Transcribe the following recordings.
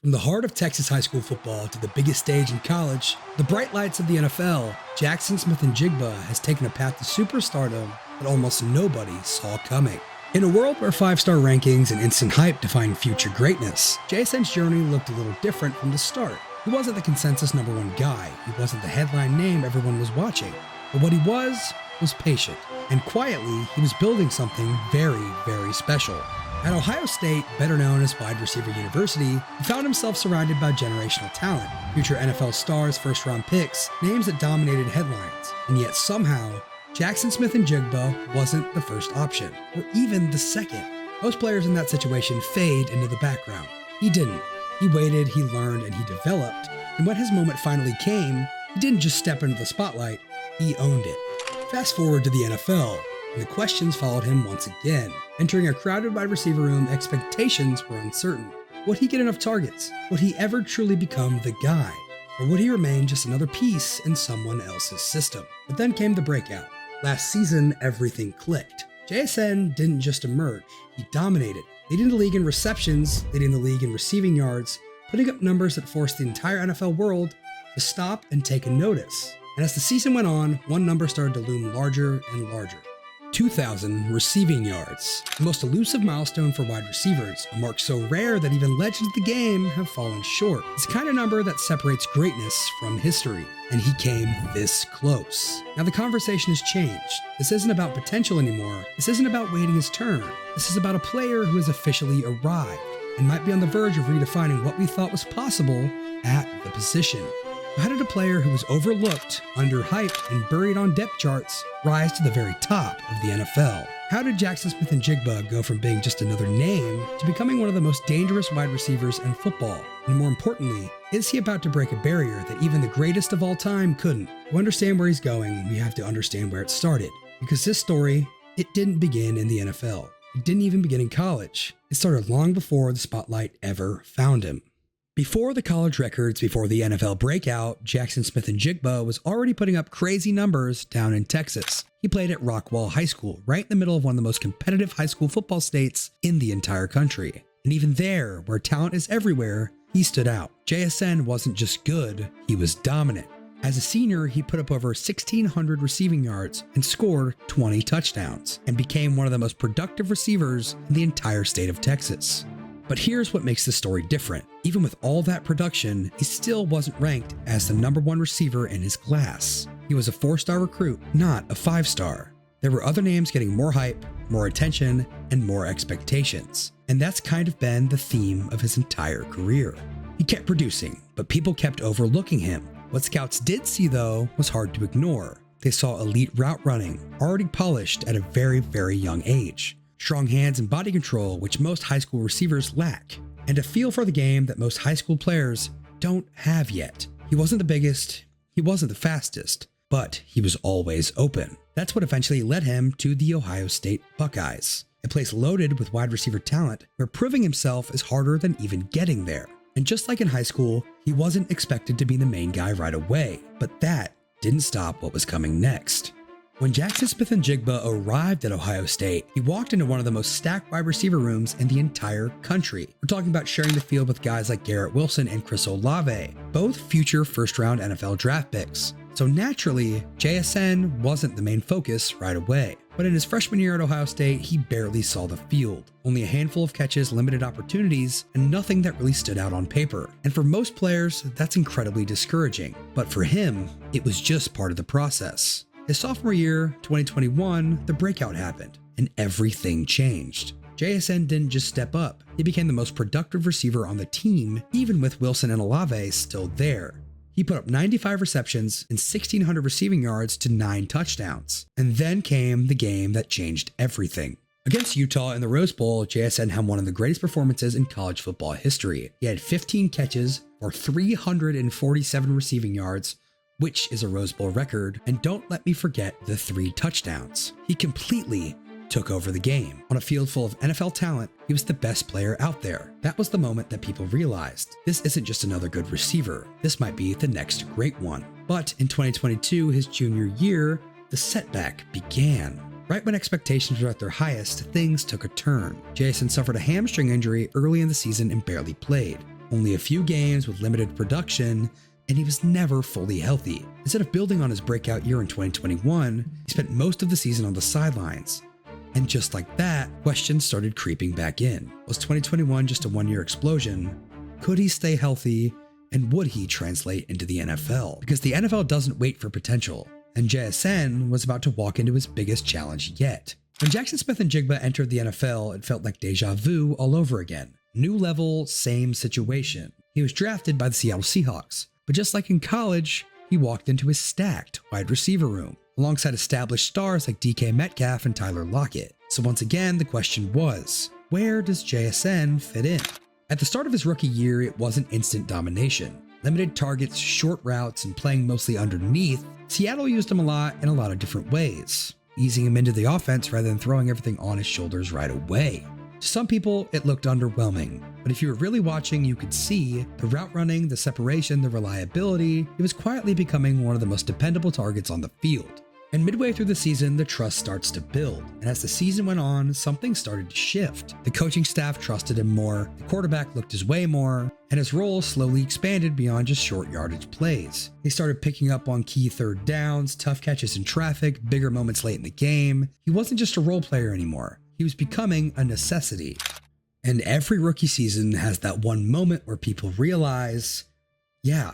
From the heart of Texas high school football to the biggest stage in college, the bright lights of the NFL, Jaxon Smith-Njigba has taken a path to superstardom that almost nobody saw coming. In a world where 5-star rankings and instant hype define future greatness, Jaxon's journey looked a little different from the start. He wasn't the consensus #1 guy, he wasn't the headline name everyone was watching, but what he was patient. And quietly, he was building something very, very special. At Ohio State, better known as Wide Receiver University, he found himself surrounded by generational talent, future NFL stars, first-round picks, names that dominated headlines. And yet somehow, Jaxon Smith-Njigba wasn't the first option, or even the second. Most players in that situation fade into the background. He didn't. He waited, he learned, and he developed. And when his moment finally came, he didn't just step into the spotlight, he owned it. Fast forward to the NFL, and the questions followed him once again. Entering a crowded wide receiver room, expectations were uncertain. Would he get enough targets? Would he ever truly become the guy? Or would he remain just another piece in someone else's system? But then came the breakout. Last season, everything clicked. Jaxson didn't just emerge, he dominated, leading the league in receptions, leading the league in receiving yards, putting up numbers that forced the entire NFL world to stop and take a notice. And as the season went on, one number started to loom larger and larger. 2,000 receiving yards, the most elusive milestone for wide receivers, a mark so rare that even legends of the game have fallen short. It's the kind of number that separates greatness from history, and he came this close. Now the conversation has changed. This isn't about potential anymore. This isn't about waiting his turn. This is about a player who has officially arrived and might be on the verge of redefining what we thought was possible at the position. How did a player who was overlooked, underhyped, and buried on depth charts rise to the very top of the NFL? How did Jaxon Smith-Njigba go from being just another name to becoming one of the most dangerous wide receivers in football? And more importantly, is he about to break a barrier that even the greatest of all time couldn't? To understand where he's going, we have to understand where it started. Because this story, it didn't begin in the NFL. It didn't even begin in college. It started long before the spotlight ever found him. Before the college records, before the NFL breakout, Jaxon Smith-Njigba was already putting up crazy numbers down in Texas. He played at Rockwall High School, right in the middle of one of the most competitive high school football states in the entire country. And even there, where talent is everywhere, he stood out. Jaxson wasn't just good, he was dominant. As a senior, he put up over 1,600 receiving yards and scored 20 touchdowns, and became one of the most productive receivers in the entire state of Texas. But here's what makes this story different. Even with all that production, he still wasn't ranked as the #1 receiver in his class. He was a 4-star recruit, not a 5-star. There were other names getting more hype, more attention, and more expectations. And that's kind of been the theme of his entire career. He kept producing, but people kept overlooking him. What scouts did see, though, was hard to ignore. They saw elite route running, already polished at a very, very young age. Strong hands and body control, which most high school receivers lack, and a feel for the game that most high school players don't have yet. He wasn't the biggest, he wasn't the fastest, but he was always open. That's what eventually led him to the Ohio State Buckeyes, a place loaded with wide receiver talent where proving himself is harder than even getting there. And just like in high school, he wasn't expected to be the main guy right away, but that didn't stop what was coming next. When Jaxon Smith-Njigba arrived at Ohio State, he walked into one of the most stacked wide receiver rooms in the entire country. We're talking about sharing the field with guys like Garrett Wilson and Chris Olave, both future first-round NFL draft picks. So naturally, Jaxson wasn't the main focus right away. But in his freshman year at Ohio State, he barely saw the field. Only a handful of catches, limited opportunities, and nothing that really stood out on paper. And for most players, that's incredibly discouraging. But for him, it was just part of the process. His sophomore year, 2021, the breakout happened, and everything changed. Jaxson didn't just step up, he became the most productive receiver on the team, even with Wilson and Olave still there. He put up 95 receptions and 1,600 receiving yards to 9 touchdowns. And then came the game that changed everything. Against Utah in the Rose Bowl, Jaxson had one of the greatest performances in college football history. He had 15 catches for 347 receiving yards, which is a Rose Bowl record, and don't let me forget the 3 touchdowns. He completely took over the game. On a field full of NFL talent, he was the best player out there. That was the moment that people realized, this isn't just another good receiver, this might be the next great one. But in 2022, his junior year, the setback began. Right when expectations were at their highest, things took a turn. Jaxson suffered a hamstring injury early in the season and barely played. only a few games with limited production, and he was never fully healthy. Instead of building on his breakout year in 2021, he spent most of the season on the sidelines. And just like that, questions started creeping back in. Was 2021 just a one-year explosion? Could he stay healthy? And would he translate into the NFL? Because the NFL doesn't wait for potential, and Jaxson was about to walk into his biggest challenge yet. When Jaxon Smith-Njigba entered the NFL, it felt like deja vu all over again. New level, same situation. He was drafted by the Seattle Seahawks, but just like in college, he walked into his stacked wide receiver room, alongside established stars like DK Metcalf and Tyler Lockett. So once again, the question was, where does Jaxson fit in? At the start of his rookie year, it wasn't instant domination. Limited targets, short routes, and playing mostly underneath, Seattle used him a lot in a lot of different ways, easing him into the offense rather than throwing everything on his shoulders right away. To some people, it looked underwhelming, but if you were really watching, you could see the route running, the separation, the reliability. He was quietly becoming one of the most dependable targets on the field. And midway through the season, the trust starts to build. And as the season went on, something started to shift. The coaching staff trusted him more, the quarterback looked his way more, and his role slowly expanded beyond just short yardage plays. He started picking up on key third downs, tough catches in traffic, bigger moments late in the game. He wasn't just a role player anymore. He was becoming a necessity. And every rookie season has that one moment where people realize, yeah,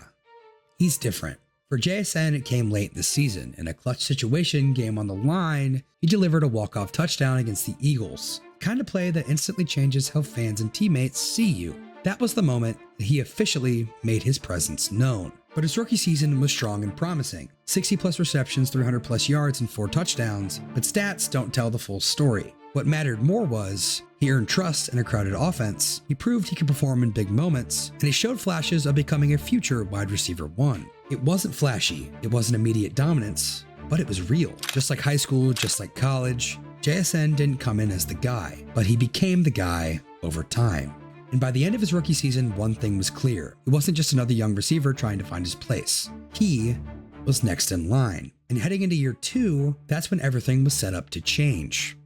he's different. For Jaxson, it came late this season. In a clutch situation, game on the line, he delivered a walk-off touchdown against the Eagles. The kind of play that instantly changes how fans and teammates see you. That was the moment that he officially made his presence known. But his rookie season was strong and promising. 60 plus receptions, 300 plus yards, and 4 touchdowns. But stats don't tell the full story. What mattered more was, he earned trust in a crowded offense, he proved he could perform in big moments, and he showed flashes of becoming a future wide receiver one. It wasn't flashy, it wasn't immediate dominance, but it was real. Just like high school, just like college, Jaxson didn't come in as the guy, but he became the guy over time. And by the end of his rookie season, one thing was clear. He wasn't just another young receiver trying to find his place. He was next in line. And heading into year 2, that's when everything was set up to change.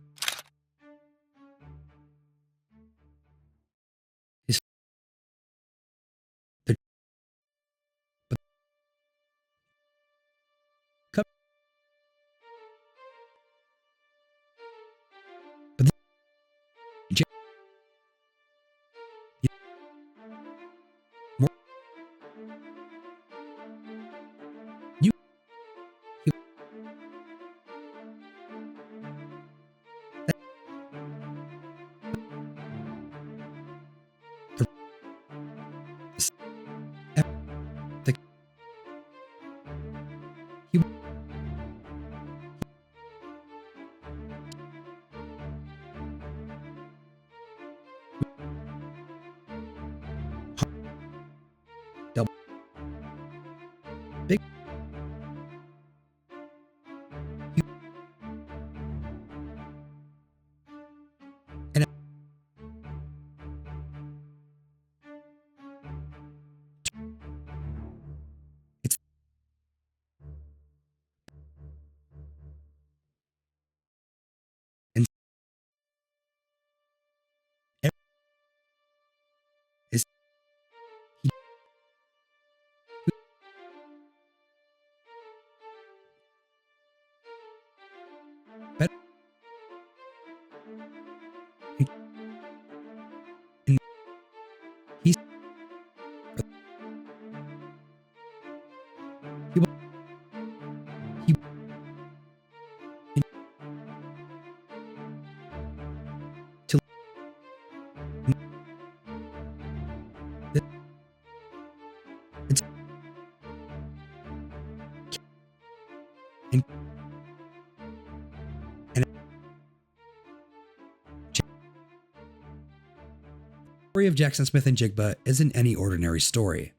The story of Jaxon Smith-Njigba isn't any ordinary story.